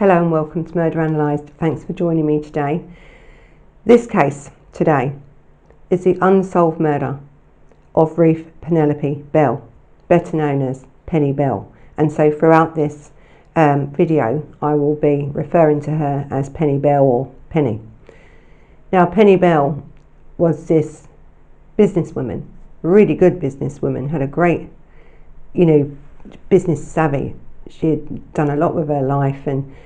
Hello and welcome to Murder Analysed. Thanks for joining me today. This case today is the unsolved murder of Ruth Penelope Bell, better known as Penny Bell. And so throughout this video I will be referring to her as Penny Bell or Penny. Now Penny Bell was this businesswoman, really good businesswoman, had a great, business savvy. She had done a lot with her life and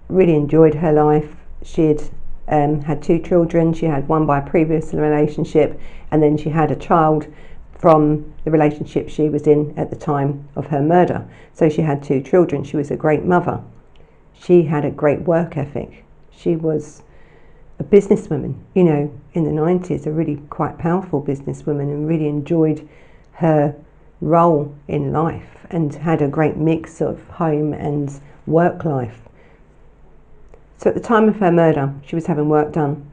really enjoyed her life. She had had 2 children. She had one by a previous relationship, and then she had a child from the relationship she was in at the time of her murder. So she had 2 children. She was a great mother. She had a great work ethic. She was a businesswoman, in the 90s, a really quite powerful businesswoman, and really enjoyed her role in life and had a great mix of home and work life. So at the time of her murder, she was having work done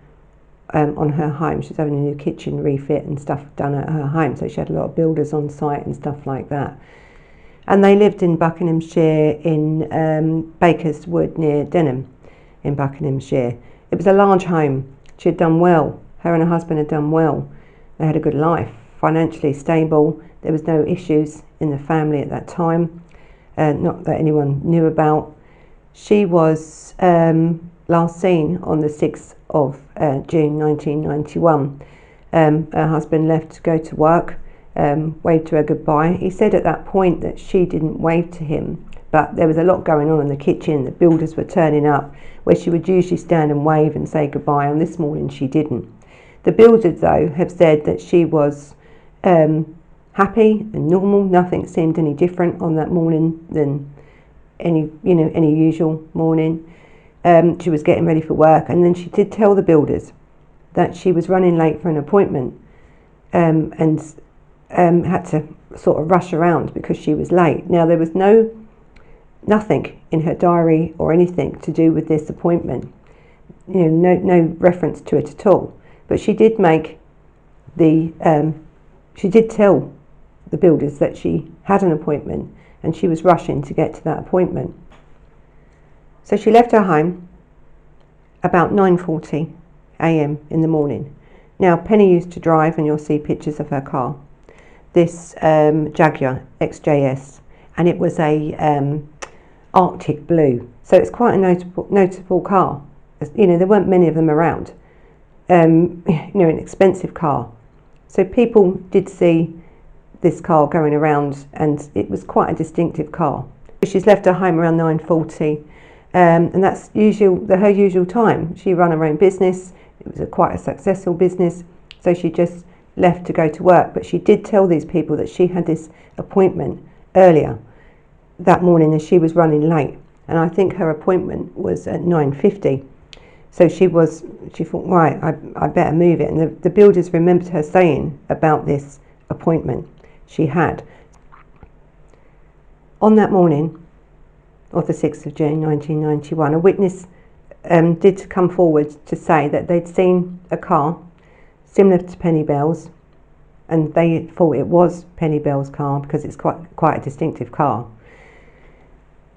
on her home. She was having a new kitchen refit and stuff done at her home. So she had a lot of builders on site and stuff like that. And they lived in Buckinghamshire in Baker's Wood near Denham in Buckinghamshire. It was a large home. She had done well. Her and her husband had done well. They had a good life, financially stable. There was no issues in the family at that time, not that anyone knew about. She was last seen on the 6th of June 1991. Her husband left to go to work, waved to her goodbye. He said at that point that she didn't wave to him, but there was a lot going on in the kitchen. The builders were turning up, where she would usually stand and wave and say goodbye. On this morning she didn't. The builders though have said that she was happy and normal. Nothing seemed any different on that morning than any usual morning. She was getting ready for work, and then she did tell the builders that she was running late for an appointment and had to sort of rush around because she was late. Now there was nothing in her diary or anything to do with this appointment, no reference to it at all, but she did tell the builders that she had an appointment and she was rushing to get to that appointment. So she left her home about 9:40 a.m. in the morning. Now Penny used to drive, and you'll see pictures of her car, this Jaguar XJS, and it was a Arctic blue, so it's quite a notable car. There weren't many of them around. An expensive car, so people did see this car going around, and it was quite a distinctive car. She's left her home around 9:40, and that's her usual time. She ran her own business. It was quite a successful business, so she just left to go to work. But she did tell these people that she had this appointment earlier that morning, and she was running late. And I think her appointment was at 9:50. So she thought, right, I better move it. And the builders remembered her saying about this appointment she had. On that morning of the 6th of June 1991, a witness did come forward to say that they'd seen a car similar to Penny Bell's, and they thought it was Penny Bell's car because it's quite a distinctive car,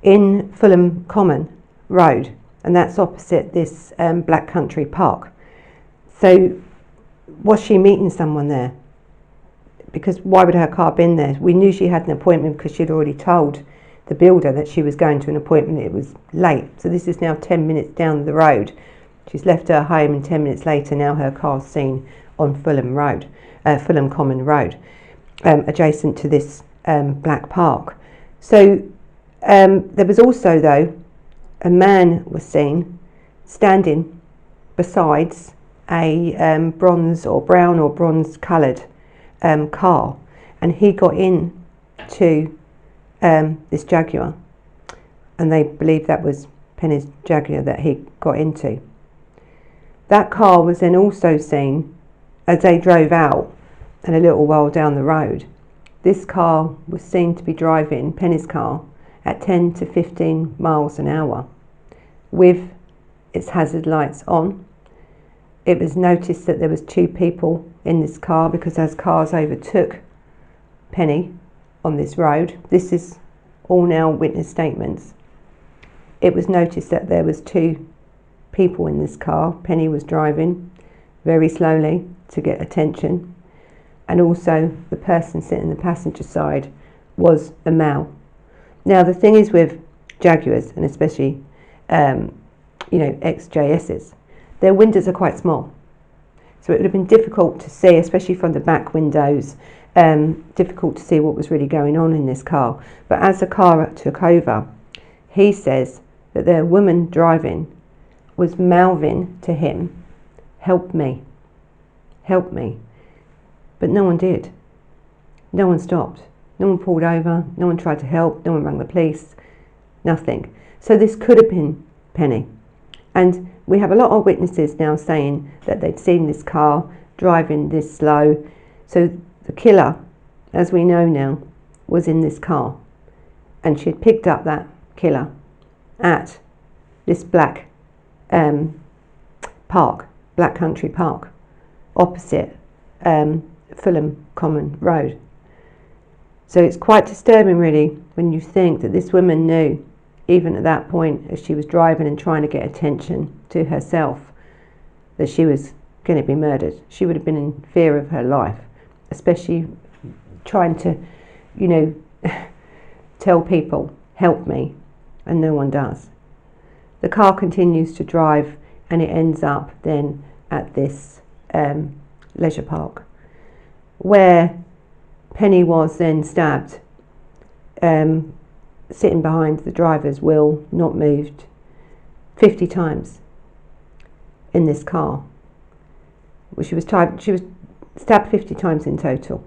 in Fulham Common Road, and that's opposite this Black Country Park. So was she meeting someone there? Because why would her car have been there? We knew she had an appointment because she'd already told the builder that she was going to an appointment. It was late. So this is now 10 minutes down the road. She's left her home, and 10 minutes later now her car's seen on Fulham Common Road, adjacent to this Black Park. So there was also, though, a man was seen standing besides a bronze or brown or bronze coloured car, and he got in to this Jaguar, and they believe that was Penny's Jaguar that he got into. That car was then also seen as they drove out, and a little while down the road this car was seen to be driving, Penny's car, at 10 to 15 miles an hour with its hazard lights on. It was noticed that there was 2 people in this car, because as cars overtook Penny on this road, this is all now witness statements, it was noticed that there was 2 people in this car. Penny was driving very slowly to get attention, and also the person sitting in the passenger side was a male. Now the thing is with Jaguars, and especially XJSs, their windows are quite small, so it would have been difficult to see, especially from the back windows, difficult to see what was really going on in this car. But as the car took over, he says that the woman driving was mouthing to him, help me, but no one did. No one stopped, no one pulled over, no one tried to help, no one rang the police, nothing. So this could have been Penny. And we have a lot of witnesses now saying that they'd seen this car driving this slow. So the killer, as we know now, was in this car, and she had picked up that killer at this black country park, opposite Fulham Common Road. So it's quite disturbing, really, when you think that this woman knew, even at that point, as she was driving and trying to get attention to herself, that she was going to be murdered. She would have been in fear of her life, especially trying to, tell people, help me, and no one does. The car continues to drive, and it ends up then at this leisure park, where Penny was then stabbed, sitting behind the driver's wheel, not moved, 50 times in this car. Well, she was stabbed 50 times in total.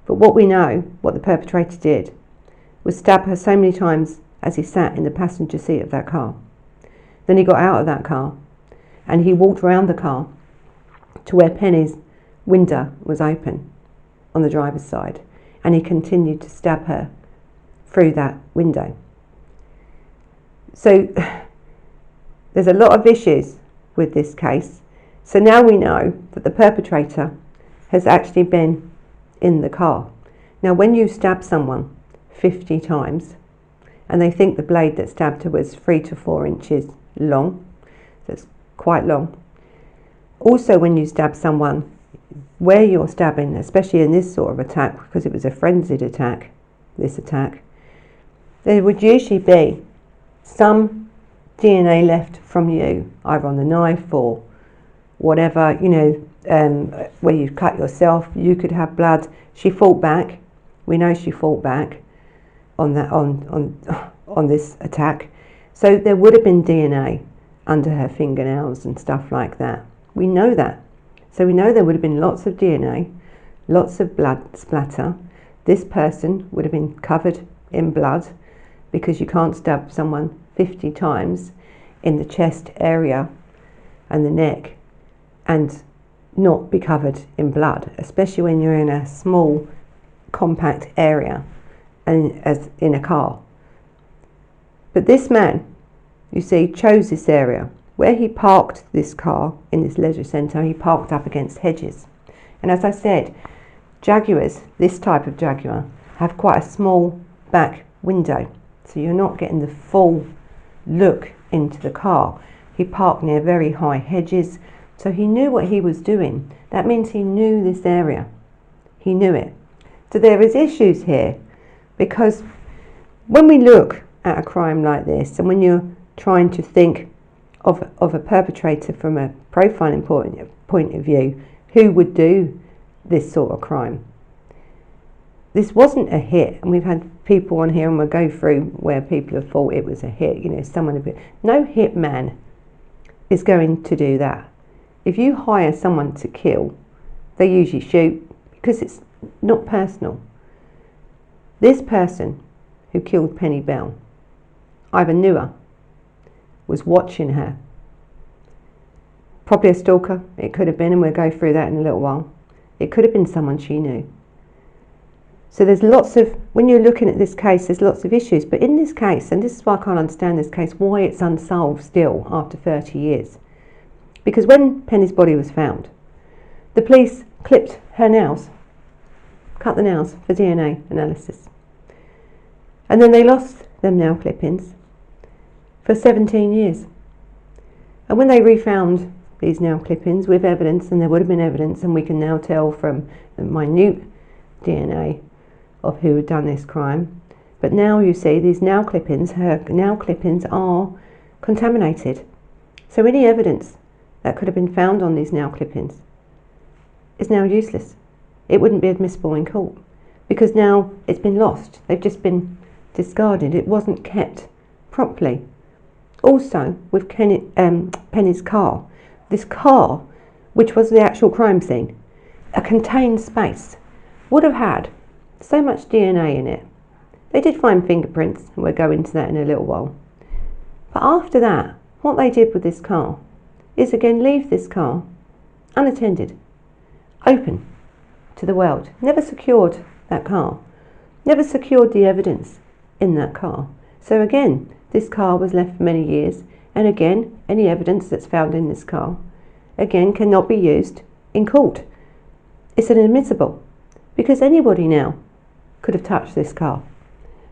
But what we know, what the perpetrator did, was stab her so many times as he sat in the passenger seat of that car. Then he got out of that car and he walked around the car to where Penny's window was open on the driver's side, and he continued to stab her through that window. So there's a lot of issues with this case. So now we know that the perpetrator has actually been in the car. Now when you stab someone 50 times and they think the blade that stabbed her was 3 to 4 inches long, that's quite long. Also, when you stab someone, where you're stabbing, especially in this sort of attack, because it was a frenzied attack, this attack, there would usually be some DNA left from you, either on the knife or whatever, where you cut yourself. You could have blood. She fought back. We know she fought back on that on this attack. So there would have been DNA under her fingernails and stuff like that. We know that. So we know there would have been lots of DNA, lots of blood splatter. This person would have been covered in blood, because you can't stab someone 50 times in the chest area and the neck and not be covered in blood, especially when you're in a small, compact area and as in a car. But this man, you see, chose this area. Where he parked this car in this leisure centre, he parked up against hedges. And as I said, Jaguars, this type of Jaguar, have quite a small back window, so you're not getting the full look into the car. He parked near very high hedges, so he knew what he was doing. That means he knew this area. He knew it. So there is issues here, because when we look at a crime like this, and when you're trying to think of a perpetrator from a profiling point of view, who would do this sort of crime? This wasn't a hit, and we've had people on here, and we'll go through where people have thought it was a hit. No hit man is going to do that. If you hire someone to kill, they usually shoot, because it's not personal. This person who killed Penny Bell either knew her, was watching her, probably a stalker. It could have been, and we'll go through that in a little while. It could have been someone she knew. So there's lots of, when you're looking at this case, there's lots of issues. But in this case, and this is why I can't understand this case, why it's unsolved still after 30 years. Because when Penny's body was found, the police clipped her nails, cut the nails for DNA analysis. And then they lost them nail clippings for 17 years. And when they refound these nail clippings with evidence, and there would have been evidence, and we can now tell from the minute DNA of who had done this crime, but now you see these nail clippings, her nail clippings are contaminated. So any evidence that could have been found on these nail clippings is now useless. It wouldn't be admissible in court because now it's been lost. They've just been discarded. It wasn't kept properly. Also, with Penny's car, this car, which was the actual crime scene, a contained space, would have had so much DNA in it. They did find fingerprints, and we'll go into that in a little while. But after that, what they did with this car is again leave this car unattended, open to the world. Never secured that car, never secured the evidence in that car. So again, this car was left for many years, and again, any evidence that's found in this car, again, cannot be used in court. It's inadmissible, because anybody now could have touched this car.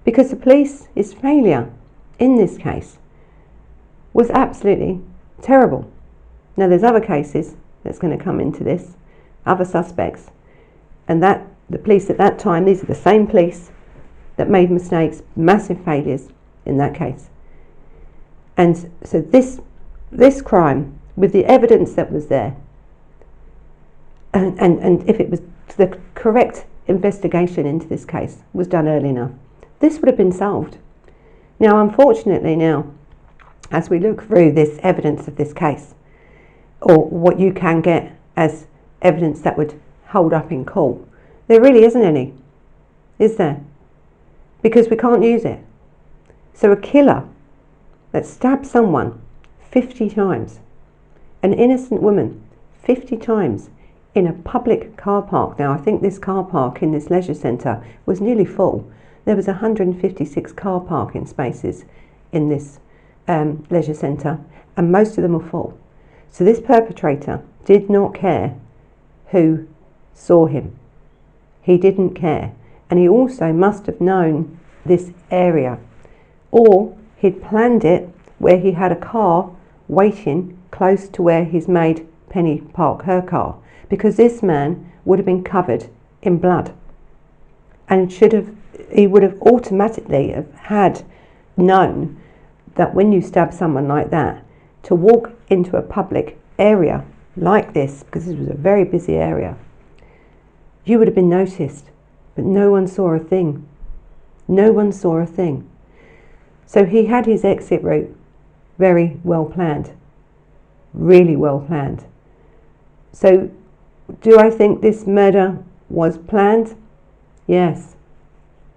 Because the police's failure in this case was absolutely terrible. Now there's other cases that's going to come into this, other suspects, and that the police at that time, these are the same police that made mistakes, massive failures in that case. And so this crime, with the evidence that was there, and if it was the correct investigation into this case was done early enough, this would have been solved. Now, unfortunately, now, as we look through this evidence of this case, or what you can get as evidence that would hold up in court, there really isn't any, is there? Because we can't use it. So a killer that stabbed someone 50 times, an innocent woman 50 times in a public car park. Now I think this car park in this leisure centre was nearly full. There was 156 car parking spaces in this leisure centre, and most of them were full. So this perpetrator did not care who saw him. He didn't care. And he also must have known this area, or he'd planned it where he had a car waiting close to where he's made Penny park her car, because this man would have been covered in blood, and he would have automatically have had known that when you stab someone like that, to walk into a public area like this, because this was a very busy area, you would have been noticed, but no one saw a thing. No one saw a thing. So he had his exit route very well planned, really well planned. So do I think this murder was planned? Yes.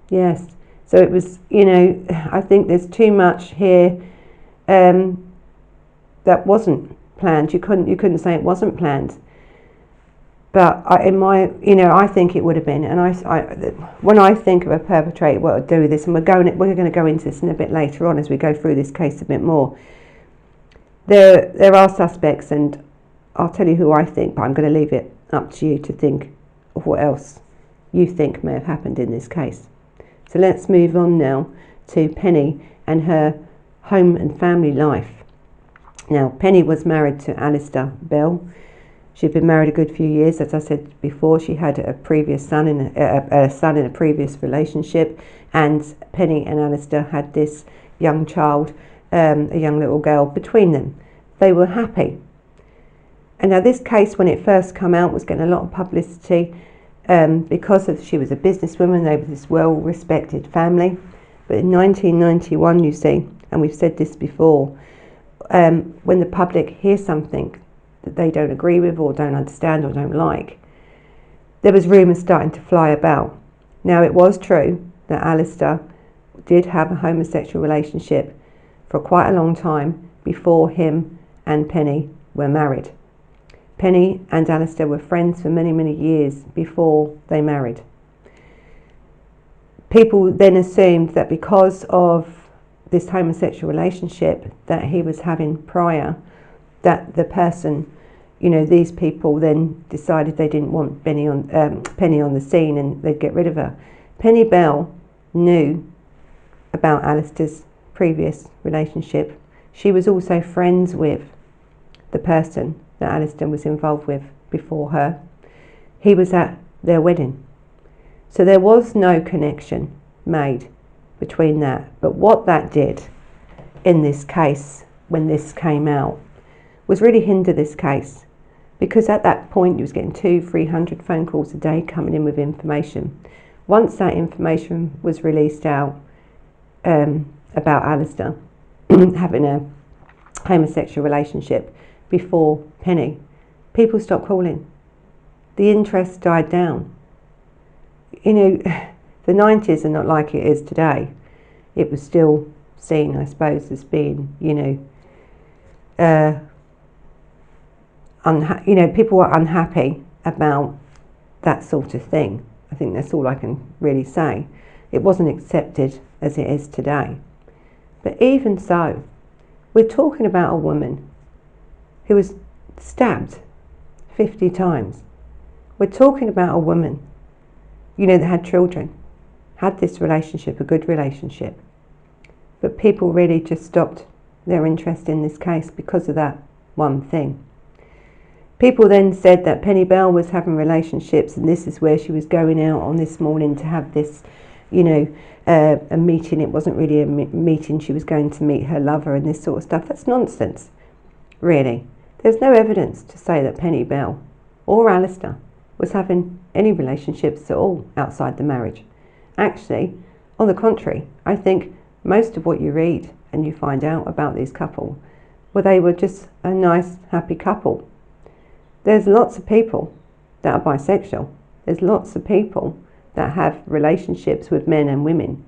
Yes. So it was, I think there's too much here that wasn't planned. You couldn't say it wasn't planned. But I think it would have been. And when I think of a perpetrator, what would do this, and we're going to go into this in a bit later on as we go through this case a bit more. There are suspects, and I'll tell you who I think, but I'm going to leave it up to you to think of what else you think may have happened in this case. So let's move on now to Penny and her home and family life. Now, Penny was married to Alistair Bell. She'd been married a good few years. As I said before, she had a previous son in a previous relationship, and Penny and Alistair had this young child, a young little girl between them. They were happy. And now this case, when it first came out, was getting a lot of publicity because she was a businesswoman. They were this well-respected family. But in 1991, you see, and we've said this before, when the public hears something that they don't agree with or don't understand or don't like, there was rumours starting to fly about. Now, it was true that Alistair did have a homosexual relationship for quite a long time before him and Penny were married. Penny and Alistair were friends for many, many years before they married. People then assumed that because of this homosexual relationship that he was having prior, that the person, these people then decided they didn't want Penny on the scene and they'd get rid of her. Penny Bell knew about Alistair's previous relationship She was also friends with the person that Alistair was involved with before her. He was at their wedding. So there was no connection made between that. But what that did in this case, when this came out, was really hinder this case. Because at that point you was getting 200-300 phone calls a day coming in with information. Once that information was released out about Alistair having a homosexual relationship before Penny, people stopped calling. The interest died down. You know, the 90s are not like it is today. It was still seen, I suppose, as being, people were unhappy about that sort of thing. I think that's all I can really say. It wasn't accepted as it is today. But even so, we're talking about a woman who was stabbed 50 times. We're talking about a woman, that had children, had this relationship, a good relationship. But people really just stopped their interest in this case because of that one thing. People then said that Penny Bell was having relationships, and this is where she was going out on this morning to have this, a meeting. It wasn't really a meeting. She was going to meet her lover and this sort of stuff. That's nonsense, really. There's no evidence to say that Penny Bell or Alistair was having any relationships at all outside the marriage. Actually, on the contrary, I think most of what you read and you find out about these couple, well, they were just a nice, happy couple. There's lots of people that are bisexual. There's lots of people that have relationships with men and women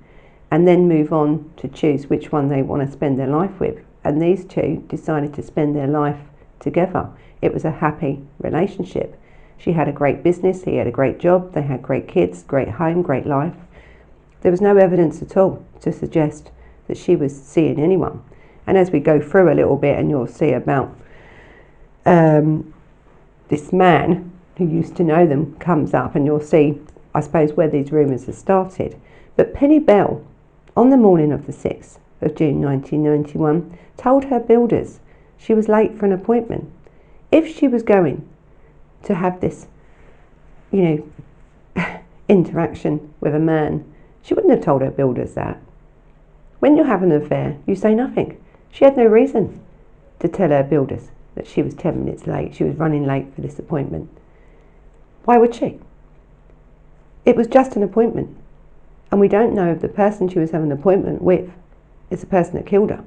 and then move on to choose which one they want to spend their life with. And these two decided to spend their life together. It was a happy relationship. She had a great business, he had a great job, they had great kids, great home, great life. There was no evidence at all to suggest that she was seeing anyone. And as we go through a little bit, and you'll see about this man who used to know them comes up, and you'll see, I suppose, where these rumours have started. But Penny Bell, on the morning of the 6th of June 1991, told her builders she was late for an appointment. If she was going to have this, interaction with a man, she wouldn't have told her builders that. When you have an affair, you say nothing. She had no reason to tell her builders that she was 10 minutes late. She was running late for this appointment. Why would she? It was just an appointment. And we don't know if the person she was having an appointment with is the person that killed her.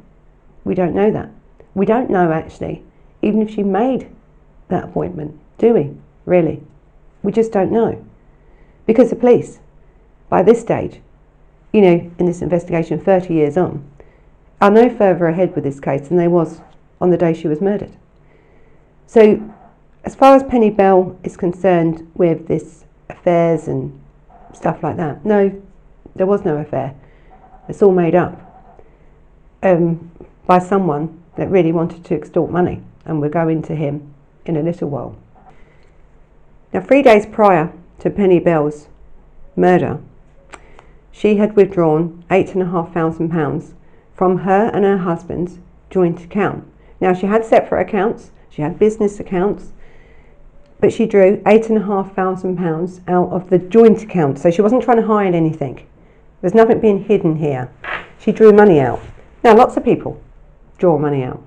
We don't know that. We don't know, actually, even if she made that appointment, do we? Really? We just don't know. Because the police, by this stage, in this investigation 30 years on, are no further ahead with this case than they was on the day she was murdered. So, as far as Penny Bell is concerned with this affairs and stuff like that, no, there was no affair. It's all made up by someone that really wanted to extort money, and we'll go into him in a little while. Now, 3 days prior to Penny Bell's murder, she had withdrawn £8,500 from her and her husband's joint account. Now, she had separate accounts, she had business accounts, but she drew £8,500 out of the joint account. So she wasn't trying to hide anything. There's nothing being hidden here. She drew money out. Now, lots of people draw money out.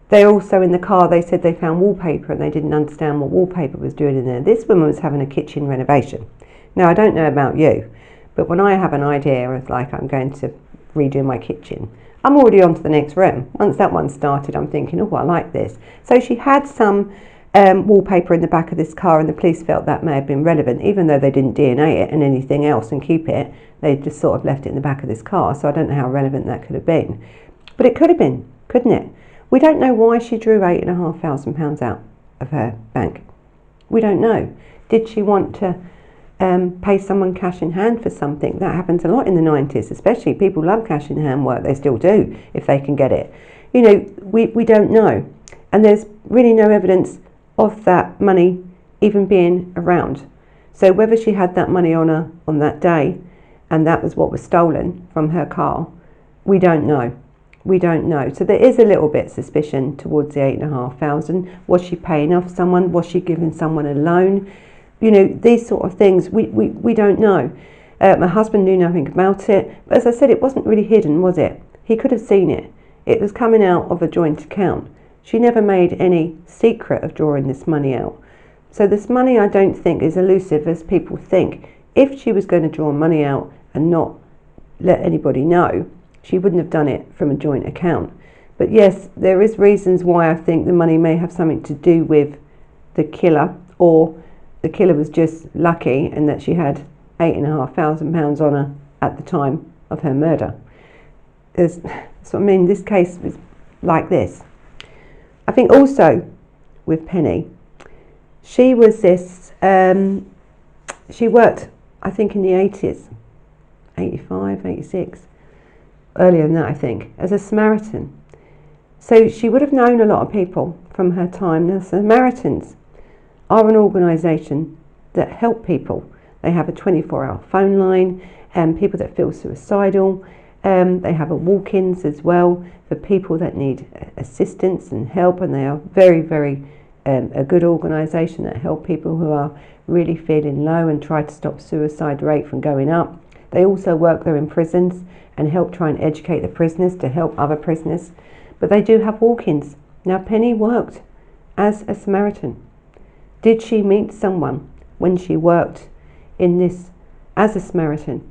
They also, in the car, they said they found wallpaper and they didn't understand what wallpaper was doing in there. This woman was having a kitchen renovation. Now, I don't know about you, but when I have an idea of, like, I'm going to redo my kitchen, I'm already on to the next room. Once that one started, I'm thinking, oh, I like this. So she had some wallpaper in the back of this car, and the police felt that may have been relevant, even though they didn't DNA it and anything else and keep it. They just sort of left it in the back of this car, so I don't know how relevant that could have been. But it could have been, couldn't it? We don't know why she drew £8,500 out of her bank. We don't know. Did she want to pay someone cash in hand for something? That happens a lot in the 90s, especially. People love cash in hand work. They still do, if they can get it. We don't know. And there's really no evidence of that money even being around. So whether she had that money on her on that day, and that was what was stolen from her car, we don't know. We don't know. So there is a little bit suspicion towards the 8,500. Was she paying off someone? Was she giving someone a loan? You know, these sort of things, we don't know. My husband knew nothing about it. But as I said, it wasn't really hidden, was it? He could have seen it. It was coming out of a joint account. She never made any secret of drawing this money out. So this money, I don't think, is elusive as people think. If she was going to draw money out and not let anybody know, she wouldn't have done it from a joint account. But yes, there is reasons why I think the money may have something to do with the killer, or the killer was just lucky and that she had £8,500 on her at the time of her murder. So I mean, this case was like this. I think also with Penny, she was this, she worked, I think in the 80s, 85, 86, earlier than that I think, as a Samaritan. So she would have known a lot of people from her time. The Samaritans are an organisation that help people. They have a 24-hour phone line, people that feel suicidal. They have a walk-ins as well for people that need assistance and help, and they are very, very a good organisation that help people who are really feeling low and try to stop suicide rate from going up. They also work there in prisons and help try and educate the prisoners to help other prisoners. But they do have walk-ins. Now Penny worked as a Samaritan. Did she meet someone when she worked in this as a Samaritan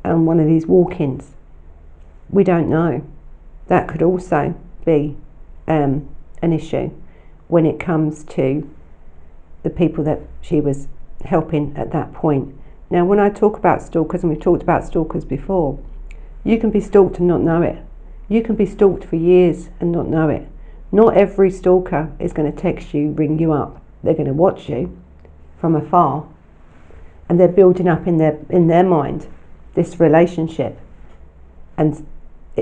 on one of these walk-ins? We don't know. That could also be an issue when it comes to the people that she was helping at that point. Now when I talk about stalkers, and we've talked about stalkers before, you can be stalked and not know it. You can be stalked for years and not know it. Not every stalker is going to text you, ring you up. They're going to watch you from afar, and they're building up in their mind this relationship. And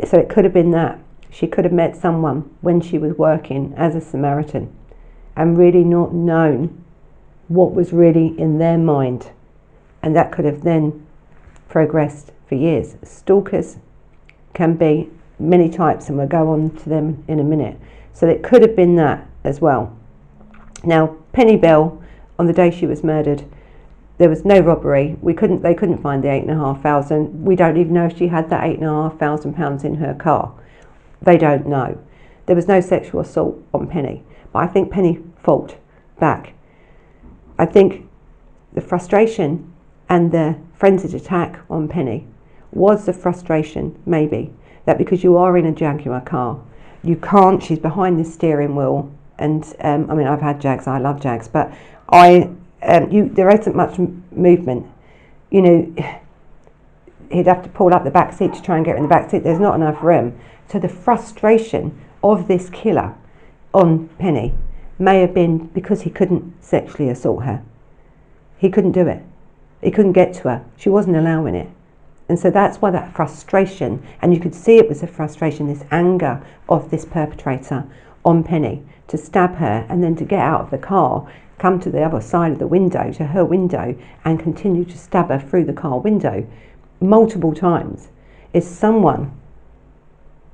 so it could have been that she could have met someone when she was working as a Samaritan and really not known what was really in their mind, and that could have then progressed for years. Stalkers can be many types, and we'll go on to them in a minute. So it could have been that as well. Now Penny Bell, on the day she was murdered, there was no robbery. They couldn't find the 8,500. We don't even know if she had that £8,500 in her car. They don't know. There was no sexual assault on Penny, but I think Penny fought back. I think the frustration and the frenzied attack on Penny was the frustration, maybe, that because you are in a Jaguar car, you can't, she's behind the steering wheel, and I mean, I've had Jags, I love Jags, but there isn't much movement. You know, he'd have to pull up the back seat to try and get in the back seat. There's not enough room. So the frustration of this killer on Penny may have been because he couldn't sexually assault her. He couldn't do it. He couldn't get to her. She wasn't allowing it. And so that's why that frustration, and you could see it was a frustration, this anger of this perpetrator on Penny to stab her and then to get out of the car, come to the other side of the window, to her window, and continue to stab her through the car window multiple times, is someone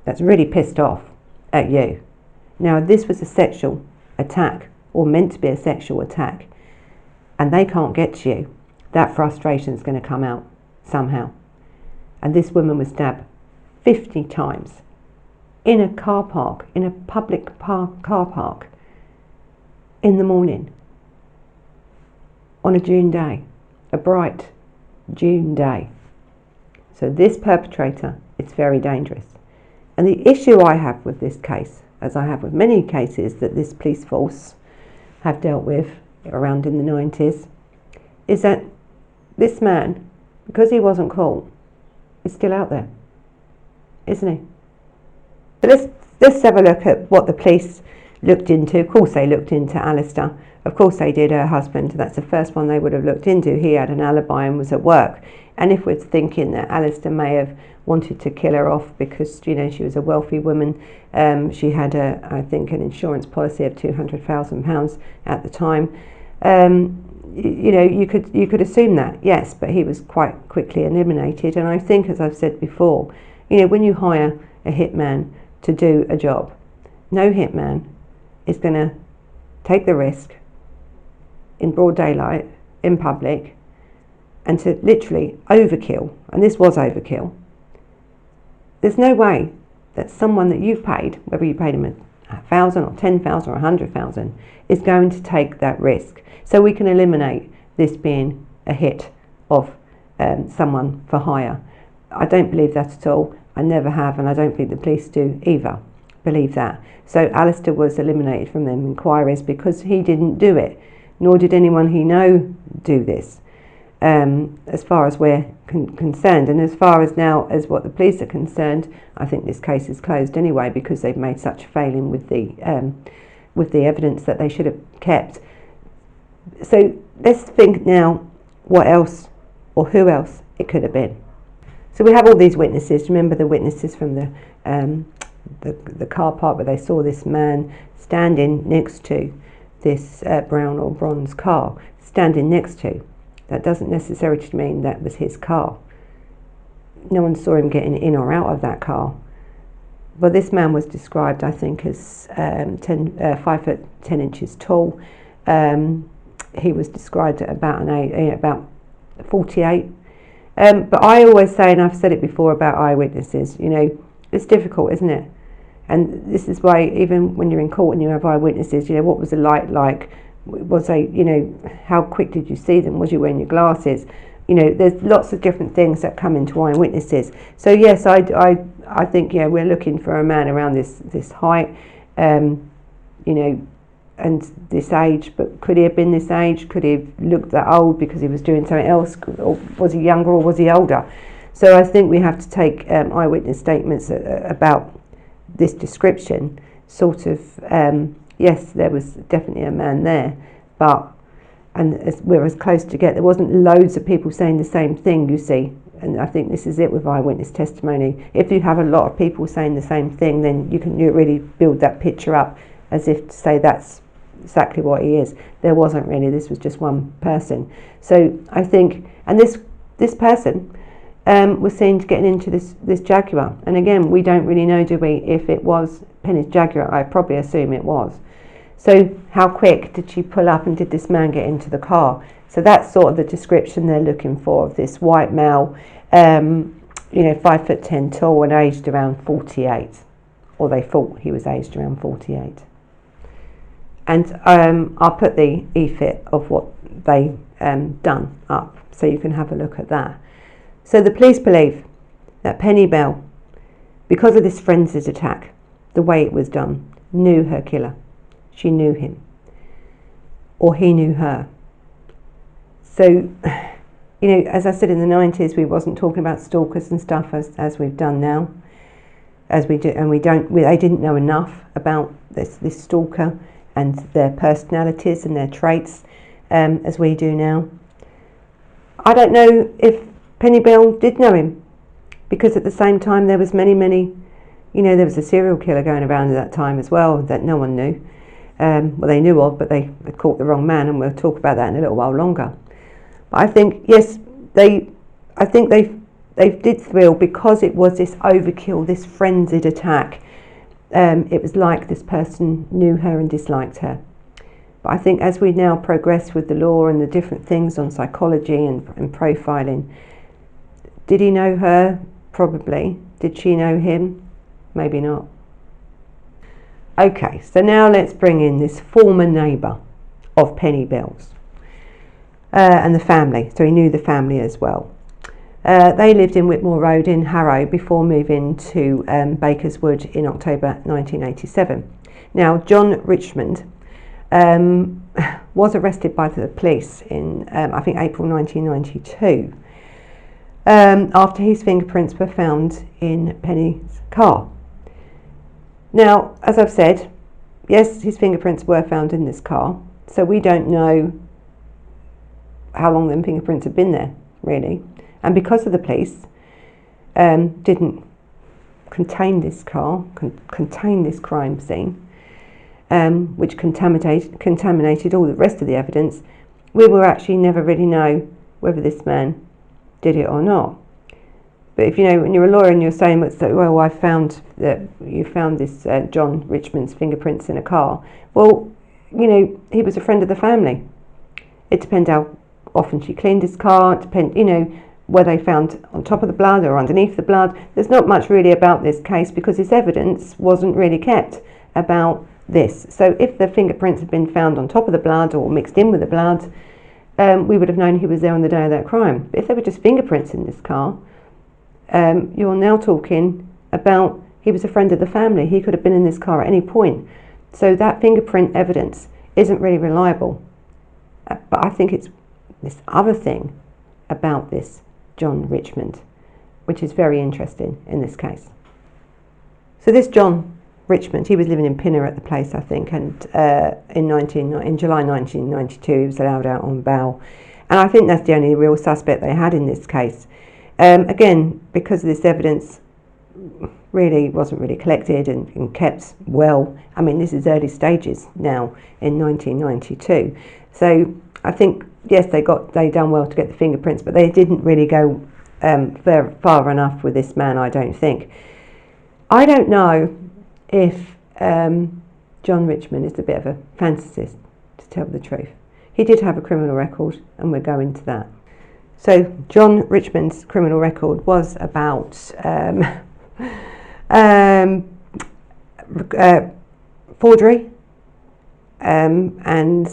that's really pissed off at you. Now, this was a sexual attack, or meant to be a sexual attack, and they can't get to you. That frustration is going to come out somehow. And this woman was stabbed 50 times in a car park, in a public car park, in the morning, on a June day, a bright June day. So this perpetrator is very dangerous. And the issue I have with this case, as I have with many cases that this police force have dealt with around in the 90s, is that this man, because he wasn't caught, is still out there, isn't he? So let's have a look at what the police looked into. Of course they looked into Alistair. Of course they did, her husband. That's the first one they would have looked into. He had an alibi and was at work. And if we're thinking that Alistair may have wanted to kill her off because, you know, she was a wealthy woman, she had I think an insurance policy of £200,000 at the time. You know, you could assume that, yes, but he was quite quickly eliminated. And I think, as I've said before, you know, when you hire a hitman to do a job. No hitman is going to take the risk in broad daylight, in public, and to literally overkill, and this was overkill. There's no way that someone that you've paid, whether you paid him 1,000 or 10,000 or 100,000, is going to take that risk. So we can eliminate this being a hit of someone for hire. I don't believe that at all. I never have, and I don't think the police do either believe that. So Alistair was eliminated from them inquiries because he didn't do it, nor did anyone he know do this, as far as we're concerned. And as far as now as what the police are concerned, I think this case is closed anyway, because they've made such a failing with the evidence that they should have kept. So let's think now what else or who else it could have been. So we have all these witnesses. Remember the witnesses from the car park where they saw this man standing next to this brown or bronze car, standing next to. That doesn't necessarily mean that was his car. No one saw him getting in or out of that car. But this man was described, I think, as 5 foot 10 inches tall. He was described at about 48. But I always say, and I've said it before about eyewitnesses, you know, it's difficult, isn't it? And this is why even when you're in court and you have eyewitnesses, you know, what was the light like? Was they, you know, how quick did you see them? Was you wearing your glasses? You know, there's lots of different things that come into eyewitnesses. So yes, I think, yeah, we're looking for a man around this height, you know, and this age. But could he have been this age? Could he have looked that old because he was doing something else? Or was he younger or was he older? So I think we have to take eyewitness statements about this description, sort of, yes, there was definitely a man there, but, and we're as close to get, there wasn't loads of people saying the same thing, you see, and I think this is it with eyewitness testimony. If you have a lot of people saying the same thing, then you really build that picture up as if to say that's exactly what he is. There wasn't really, this was just one person. So I think, and this person was seen getting into this Jaguar, and again, we don't really know, do we, if it was Penny's Jaguar. I probably assume it was. So how quick did she pull up and did this man get into the car? So that's sort of the description they're looking for of this white male, you know, 5 foot 10 tall and aged around 48, or they thought he was aged around 48. And I'll put the e-fit of what they done up, so you can have a look at that. So the police believe that Penny Bell, because of this frenzied attack, the way it was done, knew her killer. She knew him, or he knew her. So, you know, as I said, in the 90s, we wasn't talking about stalkers and stuff as we've done now, as we do, and they didn't know enough about this stalker and their personalities and their traits as we do now. I don't know if Penny Bell did know him, because at the same time there was many, you know, there was a serial killer going around at that time as well that no one knew. Well, they knew of, but they caught the wrong man, and we'll talk about that in a little while longer. But I think, yes, they did thrill because it was this overkill, this frenzied attack. It was like this person knew her and disliked her. But I think as we now progress with the law and the different things on psychology and profiling, did he know her? Probably. Did she know him? Maybe not. Okay, so now let's bring in this former neighbour of Penny Bell's and the family. So he knew the family as well. They lived in Whitmore Road in Harrow before moving to Bakers Wood in October 1987. Now, John Richmond was arrested by the police in, I think, April 1992 after his fingerprints were found in Penny's car. Now, as I've said, yes, his fingerprints were found in this car, so we don't know how long them fingerprints have been there, really. And because of the police didn't contain this car, contain this crime scene, which contaminated all the rest of the evidence, we will actually never really know whether this man did it or not. But if you know, when you're a lawyer and you're saying, well, I found that you found this John Richmond's fingerprints in a car. Well, you know, he was a friend of the family. It depends how often she cleaned his car. It depends, you know, were they found on top of the blood or underneath the blood. There's not much really about this case because this evidence wasn't really kept about this. So if the fingerprints had been found on top of the blood or mixed in with the blood, we would have known he was there on the day of that crime. But if they were just fingerprints in this car, you're now talking about he was a friend of the family. He could have been in this car at any point. So that fingerprint evidence isn't really reliable. But I think it's this other thing about this John Richmond, which is very interesting in this case. So this John Richmond, he was living in Pinner at the place, I think, and in July 1992 he was allowed out on bail. And I think that's the only real suspect they had in this case. Again, because this evidence really wasn't really collected and kept well. I mean, this is early stages now in 1992. So I think, yes, they done well to get the fingerprints, but they didn't really go far enough with this man, I don't think. I don't know if John Richmond is a bit of a fantasist, to tell the truth. He did have a criminal record, and we'll go into that. So John Richmond's criminal record was about forgery and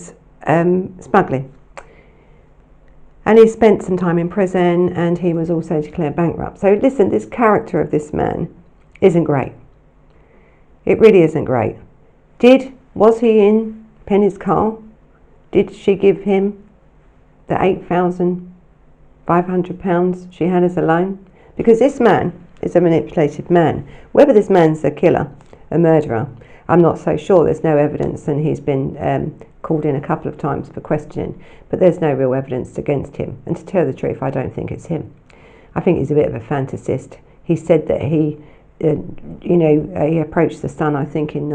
smuggling. And he spent some time in prison, and he was also declared bankrupt. So listen, this character of this man isn't great. It really isn't great. Was he in Penny's car? Did she give him the £8,500 she had as a loan? Because this man is a manipulative man. Whether this man's a killer, a murderer, I'm not so sure. There's no evidence, and he's been called in a couple of times for questioning, but there's no real evidence against him. And to tell the truth, I don't think it's him. I think he's a bit of a fantasist. He said that he approached the Sun, I think in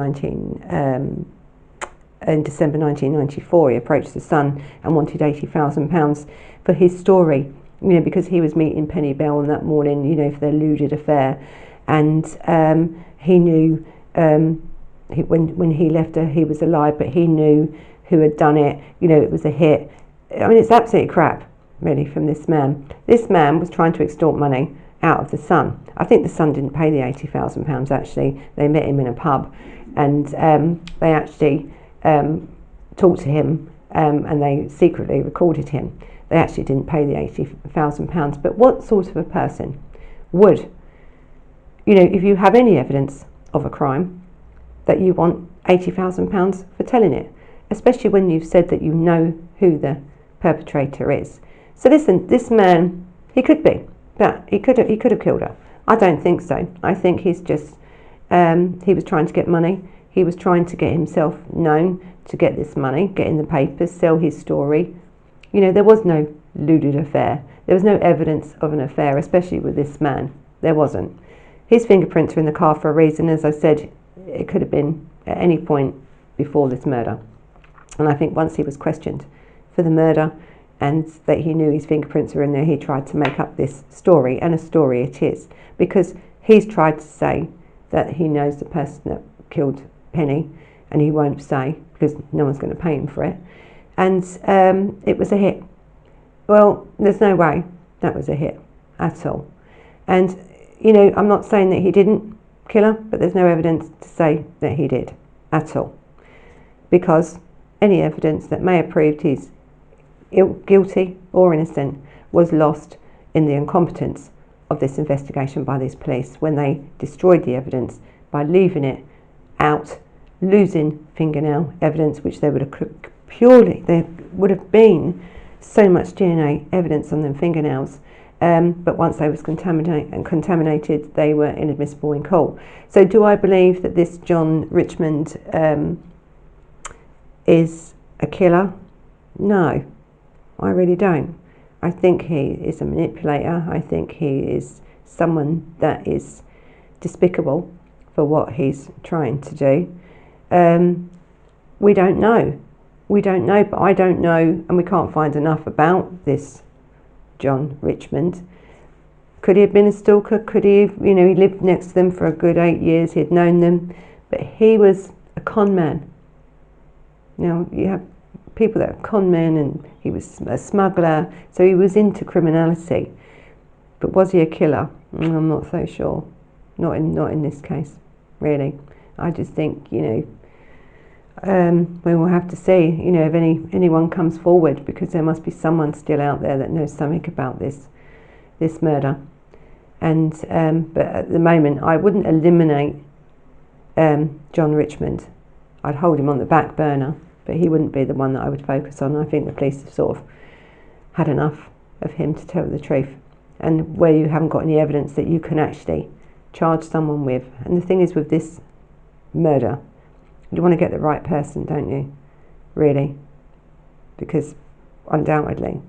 December 1994, he approached the Sun and wanted £80,000 for his story, because he was meeting Penny Bell on that morning, for their lewd affair, and he knew when he left her, he was alive, but he knew who had done it. It was a hit. I mean, it's absolutely crap, really, from this man. This man was trying to extort money out of the Sun. I think the Sun didn't pay the £80,000, actually. They met him in a pub, and they actually talked to him, and they secretly recorded him. They actually didn't pay the £80,000. But what sort of a person would, if you have any evidence of a crime, that you want £80,000 for telling it, especially when you've said that you know who the perpetrator is. So listen, this man, he could be, but he could have killed her. I don't think so. I think he's just he was trying to get money. He was trying to get himself known, to get this money, get in the papers, sell his story. There was no lewd affair. There was no evidence of an affair, especially with this man. There wasn't. His fingerprints are in the car for a reason. As I said, it could have been at any point before this murder. And I think once he was questioned for the murder and that he knew his fingerprints were in there, he tried to make up this story, and a story it is, because he's tried to say that he knows the person that killed Penny, and he won't say because no one's going to pay him for it. And it was a hit. Well, there's no way that was a hit at all. And, I'm not saying that he didn't kill her, but there's no evidence to say that he did at all. Because any evidence that may have proved he's guilty or innocent was lost in the incompetence of this investigation by these police when they destroyed the evidence by leaving it out, losing fingernail evidence, which there would have been so much DNA evidence on them fingernails, but once they was contaminated, they were inadmissible in court. So do I believe that this John Richmond is a killer? No, I really don't. I think he is a manipulator. I think he is someone that is despicable for what he's trying to do. We don't know. But I don't know, and we can't find enough about this John Richmond. Could he have been a stalker? Could he have, he lived next to them for a good 8 years, he'd known them, but he was a con man. You have people that are con men, and he was a smuggler, so he was into criminality. But was he a killer? I'm not so sure. Not in this case, really. I just think, we will have to see, if anyone comes forward, because there must be someone still out there that knows something about this murder. And but at the moment, I wouldn't eliminate John Richmond. I'd hold him on the back burner, but he wouldn't be the one that I would focus on. I think the police have sort of had enough of him, to tell the truth. And where you haven't got any evidence that you can actually charge someone with. And the thing is, with this murder, you want to get the right person, don't you? Really? Because undoubtedly,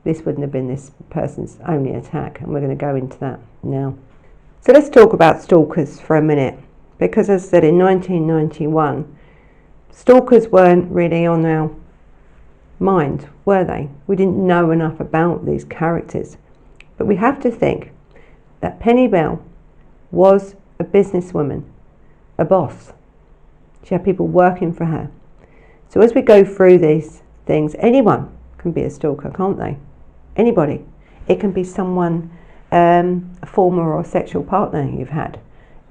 this wouldn't have been this person's only attack, and we're going to go into that now. So let's talk about stalkers for a minute, because as I said, in 1991, stalkers weren't really on our mind, were they? We didn't know enough about these characters. But we have to think that Penny Bell was a businesswoman, a boss. She had people working for her. So as we go through these things, anyone can be a stalker, can't they? Anybody. It can be someone, a former or sexual partner you've had,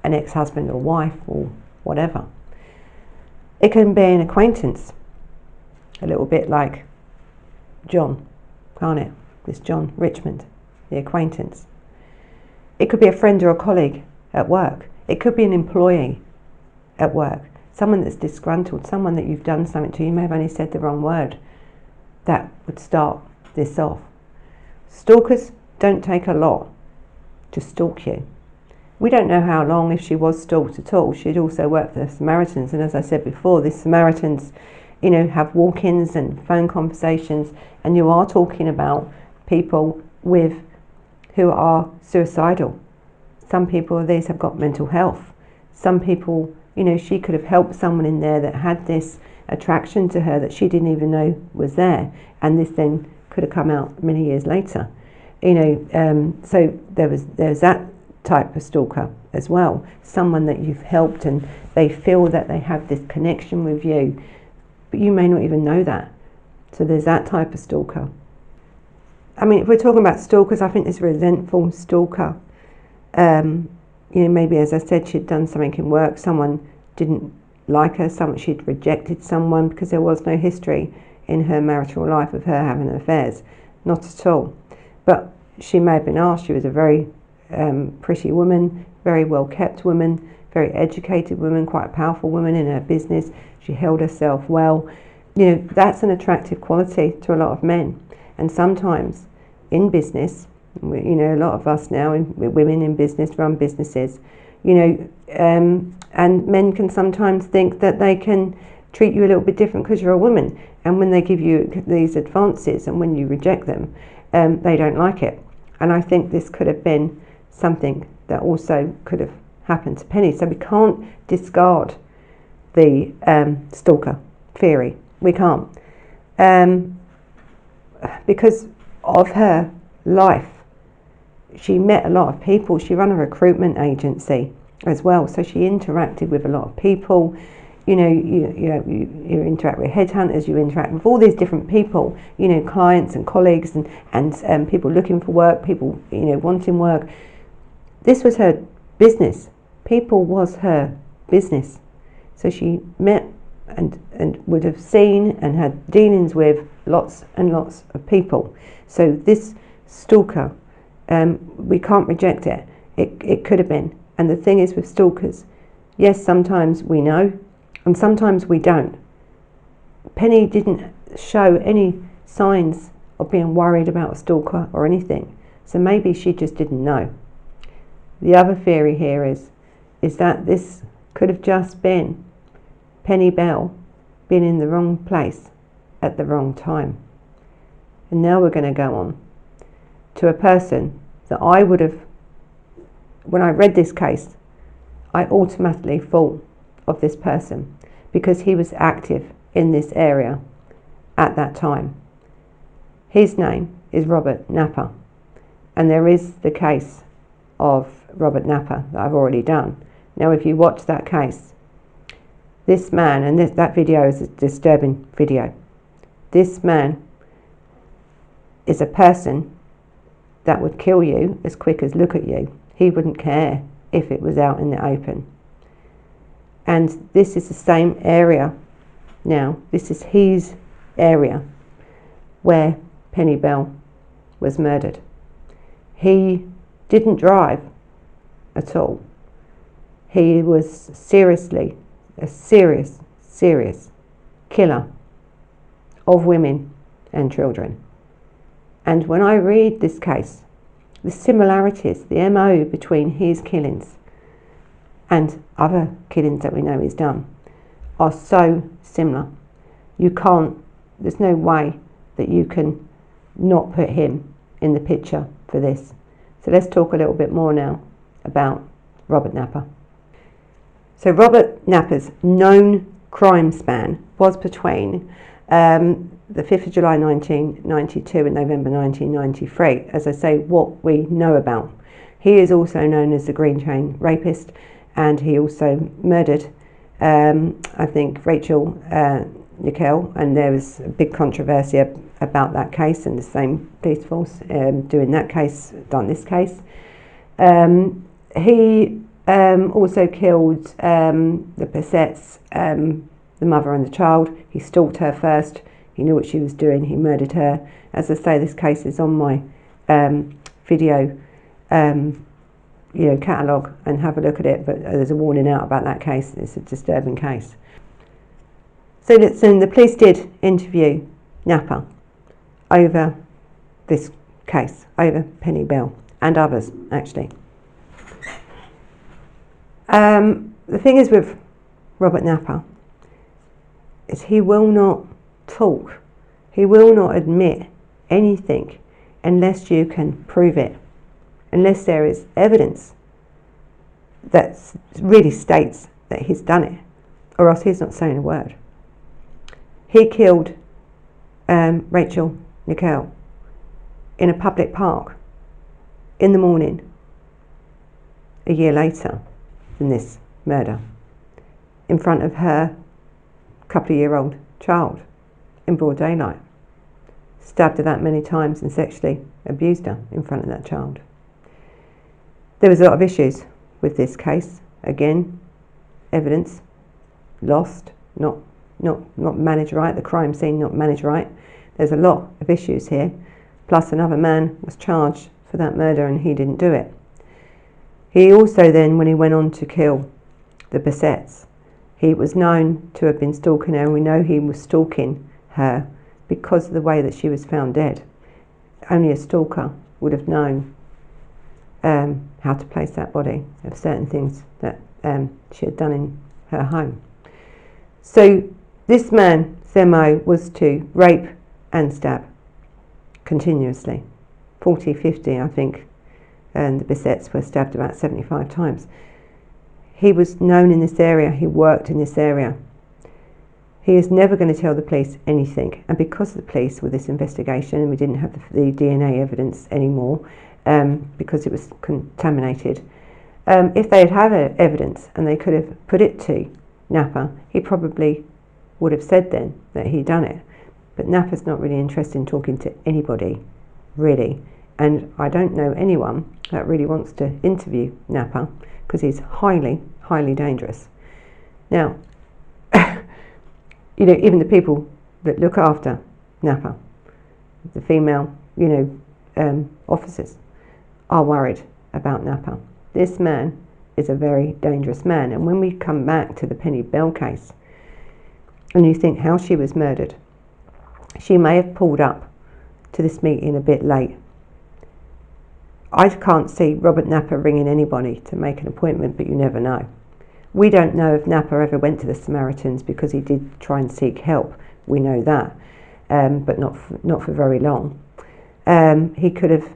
an ex-husband or wife or whatever. It can be an acquaintance, a little bit like John, can't it? This John Richmond, the acquaintance. It could be a friend or a colleague at work. It could be an employee at work, someone that's disgruntled, someone that you've done something to. You may have only said the wrong word. That would start this off. Stalkers don't take a lot to stalk you. We don't know how long, if she was stalked at all. She'd also worked for the Samaritans, and as I said before, the Samaritans, have walk-ins and phone conversations, and you are talking about people who are suicidal. Some people of these have got mental health. Some people, she could have helped someone in there that had this attraction to her that she didn't even know was there, and this then could have come out many years later. So there's that type of stalker as well, someone that you've helped and they feel that they have this connection with you, but you may not even know that. So there's that type of stalker. I mean, if we're talking about stalkers, I think this resentful stalker, maybe, as I said, she'd done something in work, someone didn't like her, she'd rejected someone because there was no history in her marital life of her having affairs, not at all. But she may have been asked. She was a very pretty woman, very well kept woman, very educated woman, quite a powerful woman in her business. She held herself well. That's an attractive quality to a lot of men. And sometimes in business, a lot of us now, women in business, run businesses, and men can sometimes think that they can treat you a little bit different because you're a woman. And when they give you these advances and when you reject them, they don't like it. And I think this could have been something that also could have happened to Penny. So we can't discard the stalker theory. We can't. Because of her life, she met a lot of people. She ran a recruitment agency as well, so she interacted with a lot of people. You interact with headhunters, you interact with all these different people, clients and colleagues and people looking for work, people wanting work. This was her business. People was her business. So she met and would have seen and had dealings with lots and lots of people. So this stalker, we can't reject it. It could have been. And the thing is with stalkers, yes, sometimes we know and sometimes we don't. Penny didn't show any signs of being worried about a stalker or anything. So maybe she just didn't know. The other theory here is that this could have just been Penny Bell being in the wrong place at the wrong time. And now we're going to go on to a person that I would have, when I read this case, I automatically thought of this person because he was active in this area at that time. His name is Robert Napper. And there is the case of Robert Napper that I've already done. Now, if you watch that case, this man, and that video is a disturbing video. This man is a person that would kill you as quick as look at you. He wouldn't care if it was out in the open. And this is the same area now. This is his area where Penny Bell was murdered. He didn't drive at all. He was seriously a serious killer of women and children. And when I read this case, the similarities, the MO between his killings and other killings that we know he's done are so similar. There's no way that you can not put him in the picture for this. So let's talk a little bit more now about Robert Napper. So Robert Napper's known crime span was between the 5th of July 1992 and November 1993. As I say, what we know about. He is also known as the Green Chain Rapist, and he also murdered, I think, Rachel Nickel, and there was a big controversy about that case, and the same police force doing this case. He also killed the Bissettes, the mother and the child. He stalked her first. He knew what she was doing. He murdered her. As I say, this case is on my video catalogue, and have a look at it, but there's a warning out about that case. It's a disturbing case. So the police did interview Napper over this case, over Penny Bell, and others actually. The thing is with Robert Napper is he will not talk. He will not admit anything unless you can prove it, unless there is evidence that really states that he's done it, or else he's not saying a word. He killed Rachel Nickel in a public park in the morning a year later than this murder, in front of her couple-of-year-old child in broad daylight. Stabbed her that many times and sexually abused her in front of that child. There was a lot of issues with this case. Again, evidence lost, not managed right, the crime scene not managed right. There's a lot of issues here. Plus another man was charged for that murder and he didn't do it. He also then, when he went on to kill the Bissettes, he was known to have been stalking her, and we know he was stalking her because of the way that she was found dead. Only a stalker would have known how to place that body, of certain things that she had done in her home. So this man's MO was to rape and stab continuously, 40, 50 I think, and the Bissettes were stabbed about 75 times. He was known in this area, he worked in this area. He is never going to tell the police anything, and because the police, with this investigation, and we didn't have the DNA evidence anymore because it was contaminated, if they had evidence and they could have put it to Napper, he probably would have said then that he'd done it. But Napper's not really interested in talking to anybody, really, and I don't know anyone that really wants to interview Napper because he's highly dangerous. Now, even the people that look after Napper, the female, officers, are worried about Napper. This man is a very dangerous man. And when we come back to the Penny Bell case, and you think how she was murdered, she may have pulled up to this meeting a bit late. I can't see Robert Napper ringing anybody to make an appointment, but you never know. We don't know if Napper ever went to the Samaritans because he did try and seek help. We know that, but not for very long. He could have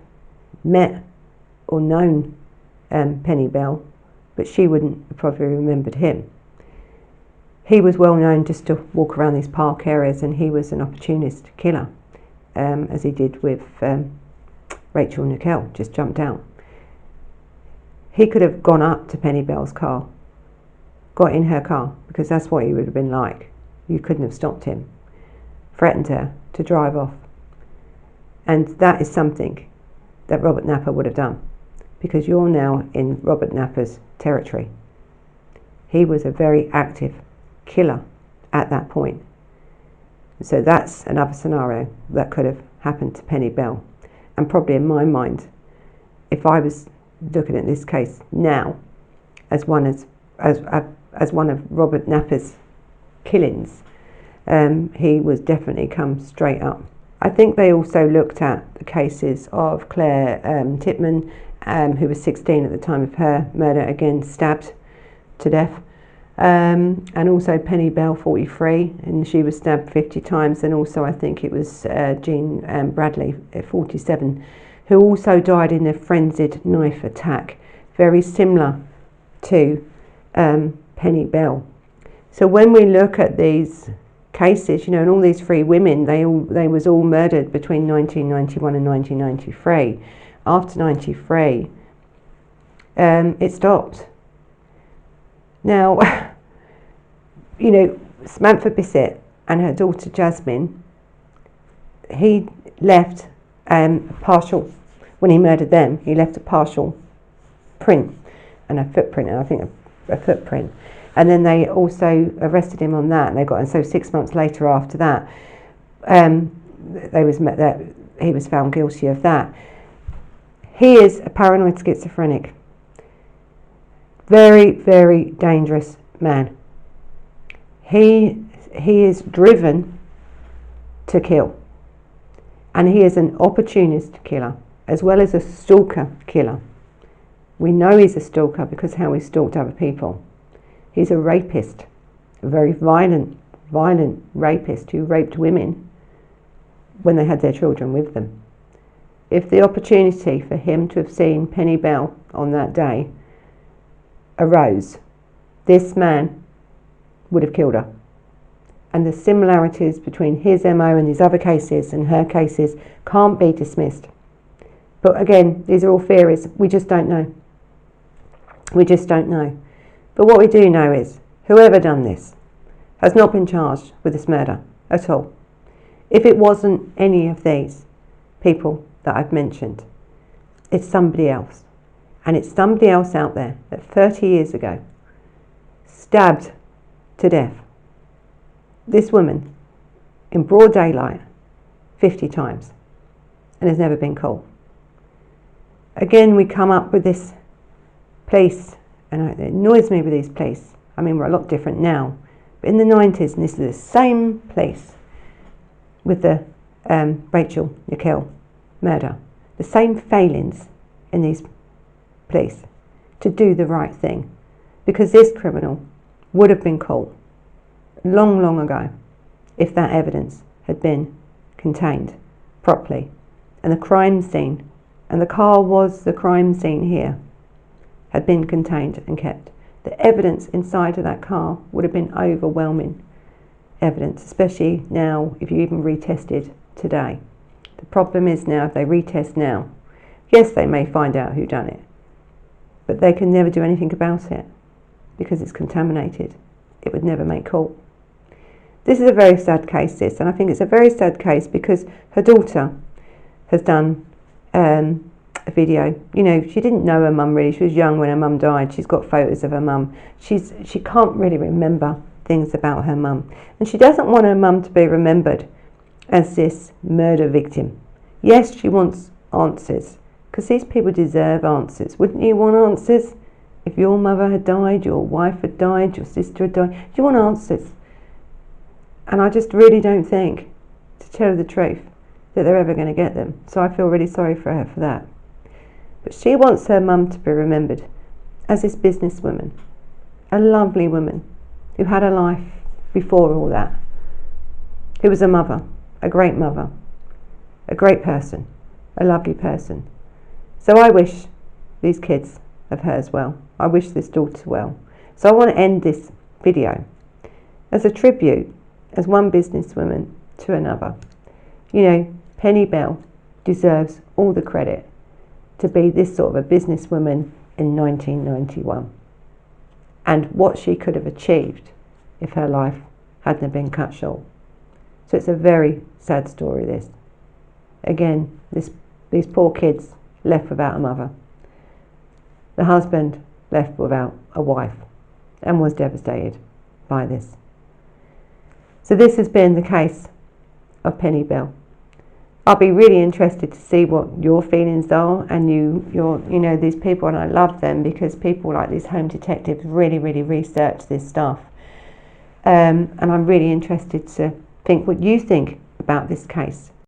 met or known Penny Bell, but she wouldn't have probably remembered him. He was well known just to walk around these park areas, and he was an opportunist killer, as he did with Rachel Nickel just jumped out. He could have gone up to Penny Bell's car, got in her car, because that's what he would have been like. You couldn't have stopped him. Threatened her to drive off. And that is something that Robert Napper would have done, because you're now in Robert Napper's territory. He was a very active killer at that point. So that's another scenario that could have happened to Penny Bell. And probably in my mind, if I was looking at this case now as one of Robert Napper's killings, he was definitely come straight up. I think they also looked at the cases of Claire Titman, who was 16 at the time of her murder, again stabbed to death, and also Penny Bell, 43, and she was stabbed 50 times, and also I think it was Jean Bradley, 47, who also died in a frenzied knife attack, very similar to Penny Bell. So when we look at these cases, you know, and all these three women, they was all murdered between 1991 and 1993. After 93, it stopped. Now, you know, Samantha Bissett and her daughter Jasmine, he left partial, when he murdered them, he left a partial print and a footprint, and I think a footprint. And then they also arrested him on that. And so 6 months later after that, he was found guilty of that. He is a paranoid schizophrenic. Very, very dangerous man. He is driven to kill. And he is an opportunist killer, as well as a stalker killer. We know he's a stalker because how he stalked other people. He's a rapist, a very violent rapist who raped women when they had their children with them. If the opportunity for him to have seen Penny Bell on that day arose, this man would have killed her. And the similarities between his MO and these other cases and her cases can't be dismissed. But again, these are all theories. We just don't know. We just don't know. But what we do know is, whoever done this has not been charged with this murder at all. If it wasn't any of these people that I've mentioned, it's somebody else. And it's somebody else out there that 30 years ago stabbed to death this woman in broad daylight 50 times and has never been caught. Again, we come up with this police, and it annoys me with these police. I mean, we're a lot different now, but in the 90s, and this is the same police with the Rachel Nickel murder, the same failings in these police to do the right thing, because this criminal would have been caught long, long ago if that evidence had been contained properly, and the crime scene, and the car was the crime scene here, had been contained and kept. The evidence inside of that car would have been overwhelming evidence, especially now if you even retested today. The problem is now, if they retest now, yes, they may find out who done it, but they can never do anything about it because it's contaminated. It would never make court. This is a very sad case, this, and I think it's a very sad case because her daughter has done a video. You know, she didn't know her mum really. She was young when her mum died. She's got photos of her mum. She can't really remember things about her mum, and she doesn't want her mum to be remembered as this murder victim. Yes, she wants answers, because these people deserve answers. Wouldn't you want answers? If your mother had died, your wife had died, your sister had died, you want answers. And I just really don't think, to tell the truth, that they're ever going to get them. So I feel really sorry for her for that. But she wants her mum to be remembered as this businesswoman, a lovely woman who had a life before all that, who was a mother, a great mother, a great person, a lovely person. So I wish these kids of hers well. I wish this daughter well. So I want to end this video as a tribute, as one businesswoman to another. You know, Penny Bell deserves all the credit to be this sort of a businesswoman in 1991, and what she could have achieved if her life hadn't been cut short. So it's a very sad story, this. Again, these poor kids left without a mother. The husband left without a wife and was devastated by this. So this has been the case of Penny Bell. I'll be really interested to see what your feelings are, and you know, these people, and I love them because people like these home detectives really research this stuff. And I'm really interested to think what you think about this case.